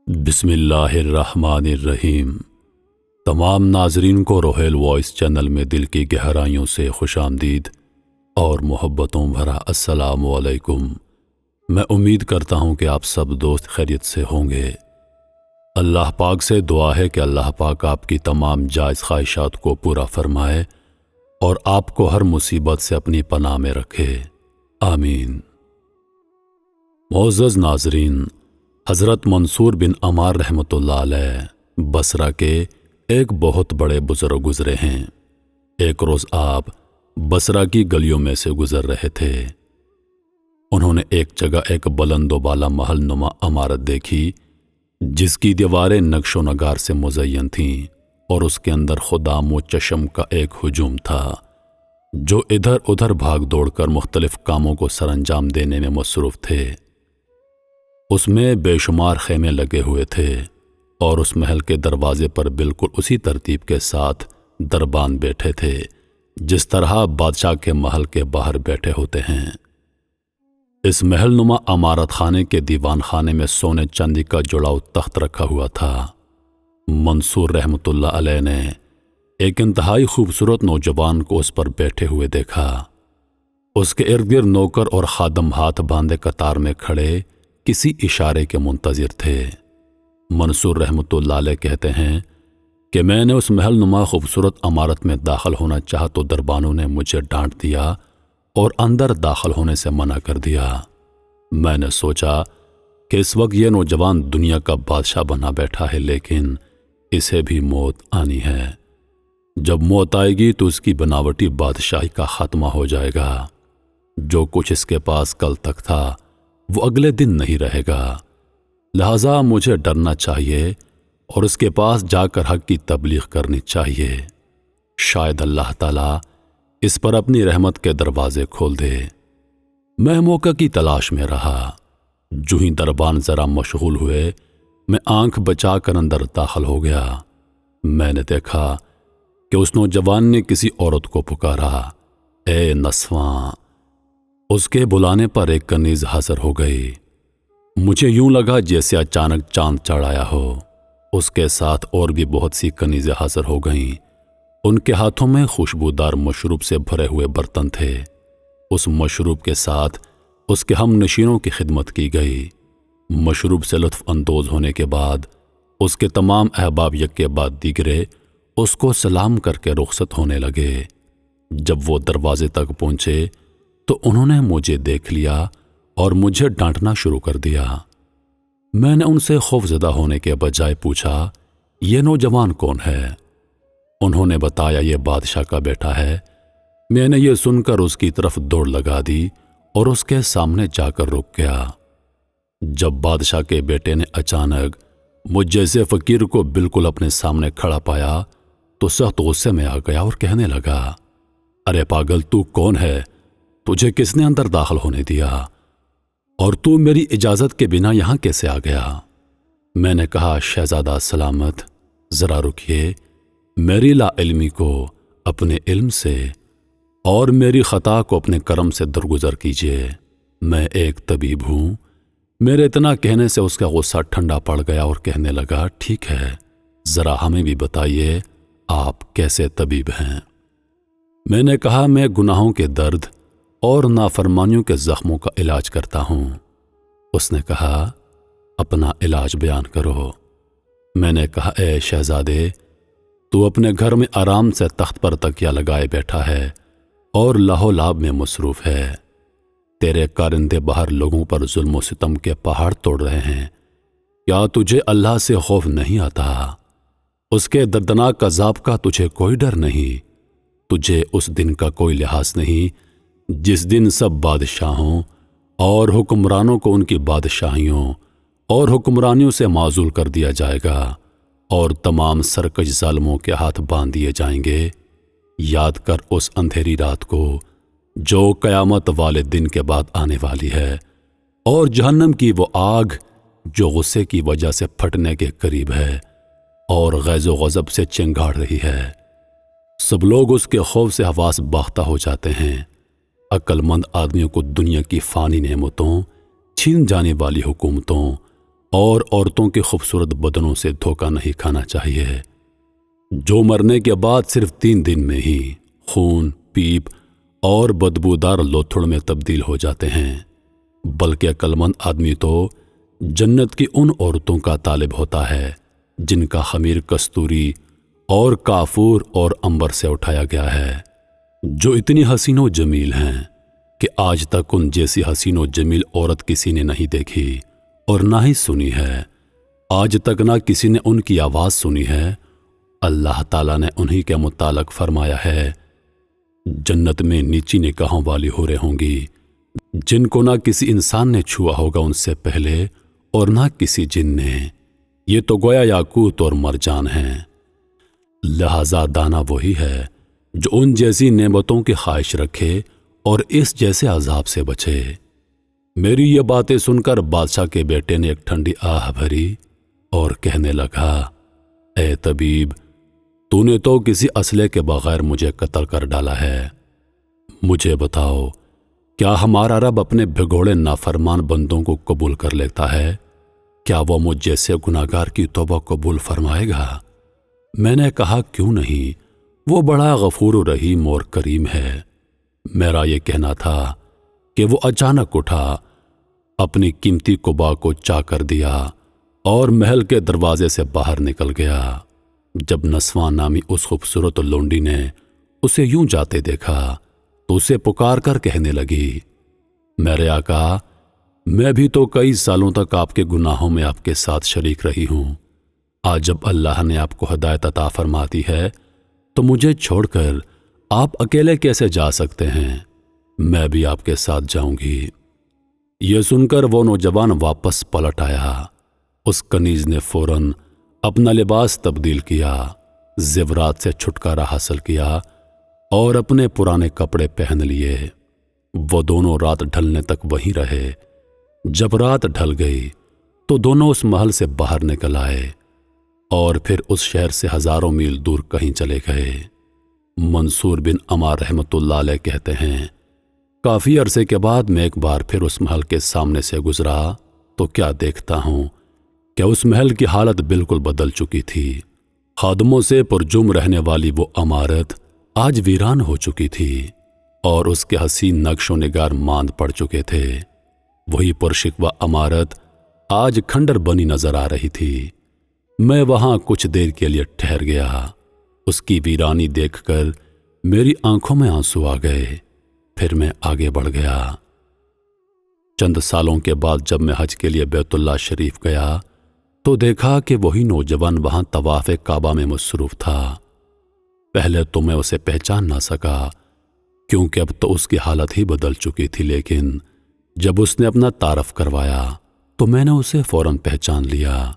بسم اللہ الرحمن الرحیم۔ تمام ناظرین کو روحیل وائس چینل میں دل کی گہرائیوں سے خوش آمدید اور محبتوں بھرا السلام علیکم۔ میں امید کرتا ہوں کہ آپ سب دوست خیریت سے ہوں گے۔ اللہ پاک سے دعا ہے کہ اللہ پاک آپ کی تمام جائز خواہشات کو پورا فرمائے اور آپ کو ہر مصیبت سے اپنی پناہ میں رکھے، آمین۔ معزز ناظرین، حضرت منصور بن عمار رحمۃ اللہ علیہ بصرہ کے ایک بہت بڑے بزرگ گزرے ہیں۔ ایک روز آپ بصرہ کی گلیوں میں سے گزر رہے تھے۔ انہوں نے ایک جگہ ایک بلند و بالا محل نما عمارت دیکھی جس کی دیواریں نقش و نگار سے مزین تھیں اور اس کے اندر خدام و چشم کا ایک ہجوم تھا جو ادھر ادھر بھاگ دوڑ کر مختلف کاموں کو سر انجام دینے میں مصروف تھے۔ اس میں بے شمار خیمے لگے ہوئے تھے اور اس محل کے دروازے پر بالکل اسی ترتیب کے ساتھ دربان بیٹھے تھے جس طرح بادشاہ کے محل کے باہر بیٹھے ہوتے ہیں۔ اس محل نما عمارت خانے کے دیوان خانے میں سونے چاندی کا جڑاؤ تخت رکھا ہوا تھا۔ منصور رحمۃ اللہ علیہ نے ایک انتہائی خوبصورت نوجوان کو اس پر بیٹھے ہوئے دیکھا۔ اس کے ارد گرد نوکر اور خادم ہاتھ باندھے قطار میں کھڑے کسی اشارے کے منتظر تھے۔ منصور رحمۃ اللہ علیہ کہتے ہیں کہ میں نے اس محل نما خوبصورت عمارت میں داخل ہونا چاہا تو دربانوں نے مجھے ڈانٹ دیا اور اندر داخل ہونے سے منع کر دیا۔ میں نے سوچا کہ اس وقت یہ نوجوان دنیا کا بادشاہ بنا بیٹھا ہے لیکن اسے بھی موت آنی ہے۔ جب موت آئے گی تو اس کی بناوٹی بادشاہی کا خاتمہ ہو جائے گا۔ جو کچھ اس کے پاس کل تک تھا وہ اگلے دن نہیں رہے گا، لہذا مجھے ڈرنا چاہیے اور اس کے پاس جا کر حق کی تبلیغ کرنی چاہیے۔ شاید اللہ تعالیٰ اس پر اپنی رحمت کے دروازے کھول دے۔ میں موقع کی تلاش میں رہا۔ جو ہی دربان ذرا مشغول ہوئے میں آنکھ بچا کر اندر داخل ہو گیا۔ میں نے دیکھا کہ اس نوجوان نے کسی عورت کو پکارا، اے نسواں۔ اس کے بلانے پر ایک کنیز حاضر ہو گئی۔ مجھے یوں لگا جیسے اچانک چاند چڑھ آیا ہو۔ اس کے ساتھ اور بھی بہت سی کنیزیں حاضر ہو گئیں۔ ان کے ہاتھوں میں خوشبودار مشروب سے بھرے ہوئے برتن تھے۔ اس مشروب کے ساتھ اس کے ہم نشینوں کی خدمت کی گئی۔ مشروب سے لطف اندوز ہونے کے بعد اس کے تمام احباب یکے بعد دیگرے اس کو سلام کر کے رخصت ہونے لگے۔ جب وہ دروازے تک پہنچے تو انہوں نے مجھے دیکھ لیا اور مجھے ڈانٹنا شروع کر دیا۔ میں نے ان سے خوفزدہ ہونے کے بجائے پوچھا، یہ نوجوان کون ہے؟ انہوں نے بتایا یہ بادشاہ کا بیٹا ہے۔ میں نے یہ سن کر اس کی طرف دوڑ لگا دی اور اس کے سامنے جا کر رک گیا۔ جب بادشاہ کے بیٹے نے اچانک مجھ جیسے فقیر کو بالکل اپنے سامنے کھڑا پایا تو سخت غصے میں آ گیا اور کہنے لگا، ارے پاگل، تو کون ہے؟ تجھے کس نے اندر داخل ہونے دیا اور تو میری اجازت کے بنا یہاں کیسے آ گیا؟ میں نے کہا، شہزادہ سلامت، ذرا رکیے، میری لا علمی کو اپنے علم سے اور میری خطا کو اپنے کرم سے درگزر کیجیے۔ میں ایک طبیب ہوں۔ میرے اتنا کہنے سے اس کا غصہ ٹھنڈا پڑ گیا اور کہنے لگا، ٹھیک ہے، ذرا ہمیں بھی بتائیے آپ کیسے طبیب ہیں؟ میں نے کہا، میں گناہوں کے درد اور نافرمانیوں کے زخموں کا علاج کرتا ہوں۔ اس نے کہا، اپنا علاج بیان کرو۔ میں نے کہا، اے شہزادے، تو اپنے گھر میں آرام سے تخت پر تکیہ لگائے بیٹھا ہے اور لاہو لاب میں مصروف ہے۔ تیرے کارندے باہر لوگوں پر ظلم و ستم کے پہاڑ توڑ رہے ہیں۔ کیا تجھے اللہ سے خوف نہیں آتا؟ اس کے دردناک عذاب کا تجھے کوئی ڈر نہیں؟ تجھے اس دن کا کوئی لحاظ نہیں جس دن سب بادشاہوں اور حکمرانوں کو ان کی بادشاہیوں اور حکمرانیوں سے معزول کر دیا جائے گا اور تمام سرکش ظالموں کے ہاتھ باندھ دیے جائیں گے؟ یاد کر اس اندھیری رات کو جو قیامت والے دن کے بعد آنے والی ہے، اور جہنم کی وہ آگ جو غصے کی وجہ سے پھٹنے کے قریب ہے اور غیظ و غضب سے چنگاڑ رہی ہے۔ سب لوگ اس کے خوف سے حواس باختہ ہو جاتے ہیں۔ عقل مند آدمیوں کو دنیا کی فانی نعمتوں، چھین جانے والی حکومتوں اور عورتوں کے خوبصورت بدنوں سے دھوکہ نہیں کھانا چاہیے، جو مرنے کے بعد صرف 3 دن میں ہی خون، پیپ اور بدبودار لوتھڑ میں تبدیل ہو جاتے ہیں، بلکہ عقلمند آدمی تو جنت کی ان عورتوں کا طالب ہوتا ہے جن کا خمیر کستوری اور کافور اور عنبر سے اٹھایا گیا ہے، جو اتنی حسین و جمیل ہیں کہ آج تک ان جیسی حسین و جمیل عورت کسی نے نہیں دیکھی اور نہ ہی سنی ہے، آج تک نہ کسی نے ان کی آواز سنی ہے۔ اللہ تعالیٰ نے انہی کے متعلق فرمایا ہے، جنت میں نیچی نگاہوں والی حوریں ہوں گی جن کو نہ کسی انسان نے چھوا ہوگا ان سے پہلے اور نہ کسی جن نے، یہ تو گویا یاقوت اور مرجان ہیں۔ لہذا دانا وہی ہے جو ان جیسی نعمتوں کی خواہش رکھے اور اس جیسے عذاب سے بچے۔ میری یہ باتیں سن کر بادشاہ کے بیٹے نے ایک ٹھنڈی آہ بھری اور کہنے لگا، اے طبیب، تو نے تو کسی اسلحے کے بغیر مجھے قتل کر ڈالا ہے، مجھے بتاؤ کیا ہمارا رب اپنے بھگوڑے نافرمان بندوں کو قبول کر لیتا ہے؟ کیا وہ مجھ جیسے گناہگار کی توبہ قبول فرمائے گا؟ میں نے کہا، کیوں نہیں، وہ بڑا غفور و رحیم اور کریم ہے۔ میرا یہ کہنا تھا کہ وہ اچانک اٹھا، اپنی قیمتی قبا کو چاک کر دیا اور محل کے دروازے سے باہر نکل گیا۔ جب نسواں نامی اس خوبصورت لونڈی نے اسے یوں جاتے دیکھا تو اسے پکار کر کہنے لگی، میرے آقا، میں بھی تو کئی سالوں تک آپ کے گناہوں میں آپ کے ساتھ شریک رہی ہوں، آج جب اللہ نے آپ کو ہدایت عطا فرما دی ہے تو مجھے چھوڑ کر آپ اکیلے کیسے جا سکتے ہیں؟ میں بھی آپ کے ساتھ جاؤں گی۔ یہ سن کر وہ نوجوان واپس پلٹ آیا۔ اس کنیز نے فوراً اپنا لباس تبدیل کیا، زیورات سے چھٹکارا حاصل کیا اور اپنے پرانے کپڑے پہن لیے۔ وہ دونوں رات ڈھلنے تک وہیں رہے۔ جب رات ڈھل گئی تو دونوں اس محل سے باہر نکل آئے اور پھر اس شہر سے ہزاروں میل دور کہیں چلے گئے۔ منصور بن عمار رحمۃ اللہ علیہ کہتے ہیں، کافی عرصے کے بعد میں ایک بار پھر اس محل کے سامنے سے گزرا تو کیا دیکھتا ہوں کہ اس محل کی حالت بالکل بدل چکی تھی۔ خادموں سے پرجم رہنے والی وہ عمارت آج ویران ہو چکی تھی اور اس کے حسین نقش و نگار ماند پڑ چکے تھے۔ وہی پرشکوہ عمارت آج کھنڈر بنی نظر آ رہی تھی۔ میں وہاں کچھ دیر کے لیے ٹھہر گیا۔ اس کی ویرانی دیکھ کر میری آنکھوں میں آنسو آ گئے۔ پھر میں آگے بڑھ گیا۔ چند سالوں کے بعد جب میں حج کے لیے بیت اللہ شریف گیا تو دیکھا کہ وہی نوجوان وہاں طواف کعبہ میں مصروف تھا۔ پہلے تو میں اسے پہچان نہ سکا کیونکہ اب تو اس کی حالت ہی بدل چکی تھی، لیکن جب اس نے اپنا تعارف کروایا تو میں نے اسے فوراً پہچان لیا۔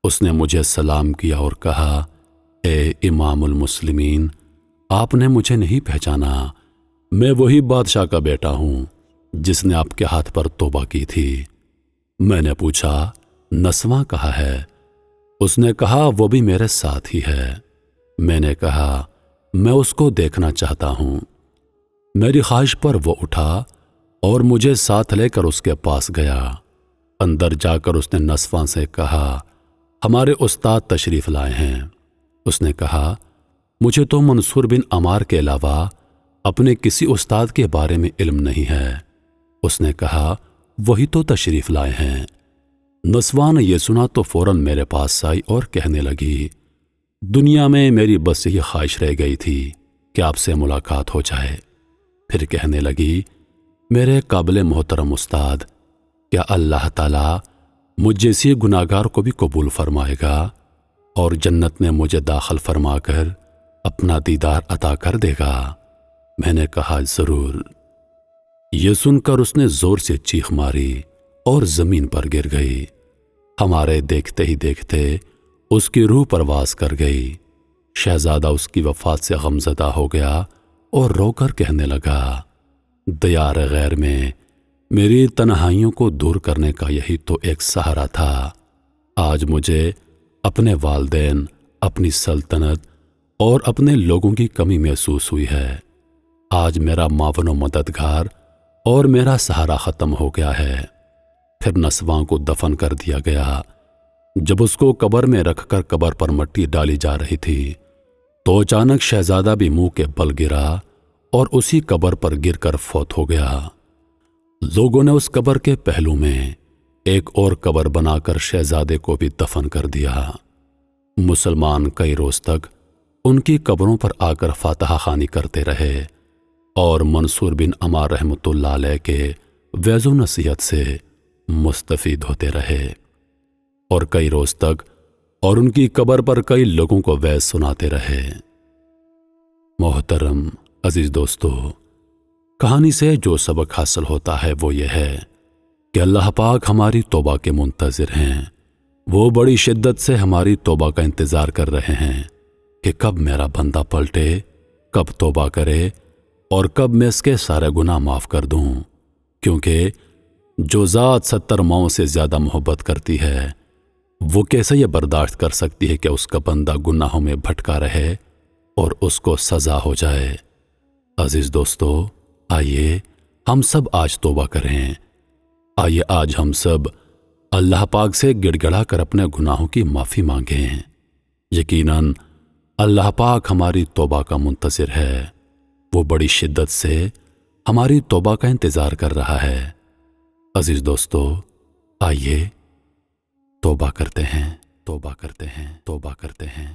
اس نے مجھے سلام کیا اور کہا، اے امام المسلمین، آپ نے مجھے نہیں پہچانا؟ میں وہی بادشاہ کا بیٹا ہوں جس نے آپ کے ہاتھ پر توبہ کی تھی۔ میں نے پوچھا، نسواں کہاں ہے؟ اس نے کہا، وہ بھی میرے ساتھ ہی ہے۔ میں نے کہا، میں اس کو دیکھنا چاہتا ہوں۔ میری خواہش پر وہ اٹھا اور مجھے ساتھ لے کر اس کے پاس گیا۔ اندر جا کر اس نے نسواں سے کہا، ہمارے استاد تشریف لائے ہیں۔ اس نے کہا، مجھے تو منصور بن عمار کے علاوہ اپنے کسی استاد کے بارے میں علم نہیں ہے۔ اس نے کہا، وہی تو تشریف لائے ہیں۔ نسواں نے یہ سنا تو فوراً میرے پاس آئی اور کہنے لگی، دنیا میں میری بس یہ خواہش رہ گئی تھی کہ آپ سے ملاقات ہو جائے۔ پھر کہنے لگی، میرے قابل محترم استاد، کیا اللہ تعالیٰ مجھ جیسی گناہگار کو بھی قبول فرمائے گا اور جنت میں مجھے داخل فرما کر اپنا دیدار عطا کر دے گا؟ میں نے کہا، ضرور۔ یہ سن کر اس نے زور سے چیخ ماری اور زمین پر گر گئی۔ ہمارے دیکھتے ہی دیکھتے اس کی روح پرواز کر گئی۔ شہزادہ اس کی وفات سے غمزدہ ہو گیا اور رو کر کہنے لگا، دیار غیر میں میری تنہائیوں کو دور کرنے کا یہی تو ایک سہارا تھا۔ آج مجھے اپنے والدین، اپنی سلطنت اور اپنے لوگوں کی کمی محسوس ہوئی ہے۔ آج میرا معاون و مددگار اور میرا سہارا ختم ہو گیا ہے۔ پھر نسواں کو دفن کر دیا گیا۔ جب اس کو قبر میں رکھ کر قبر پر مٹی ڈالی جا رہی تھی تو اچانک شہزادہ بھی منہ کے بل گرا اور اسی قبر پر گر کر فوت ہو گیا۔ لوگوں نے اس قبر کے پہلو میں ایک اور قبر بنا کر شہزادے کو بھی دفن کر دیا۔ مسلمان کئی روز تک ان کی قبروں پر آ کر فاتحہ خوانی کرتے رہے اور منصور بن عمار رحمۃ اللہ علیہ کے وعظ و نصیحت سے مستفید ہوتے رہے اور کئی روز تک اور ان کی قبر پر کئی لوگوں کو وعظ سناتے رہے۔ محترم عزیز دوستو، کہانی سے جو سبق حاصل ہوتا ہے وہ یہ ہے کہ اللہ پاک ہماری توبہ کے منتظر ہیں۔ وہ بڑی شدت سے ہماری توبہ کا انتظار کر رہے ہیں کہ کب میرا بندہ پلٹے، کب توبہ کرے اور کب میں اس کے سارے گناہ معاف کر دوں، کیونکہ جو ذات 70 ماؤں سے زیادہ محبت کرتی ہے وہ کیسے یہ برداشت کر سکتی ہے کہ اس کا بندہ گناہوں میں بھٹکا رہے اور اس کو سزا ہو جائے۔ عزیز دوستو، آئیے ہم سب آج توبہ کریں۔ آئیے آج ہم سب اللہ پاک سے گڑ گڑا کر اپنے گناہوں کی معافی مانگیں۔ یقیناً اللہ پاک ہماری توبہ کا منتظر ہے۔ وہ بڑی شدت سے ہماری توبہ کا انتظار کر رہا ہے۔ عزیز دوستو، آئیے توبہ کرتے ہیں، توبہ کرتے ہیں، توبہ کرتے ہیں۔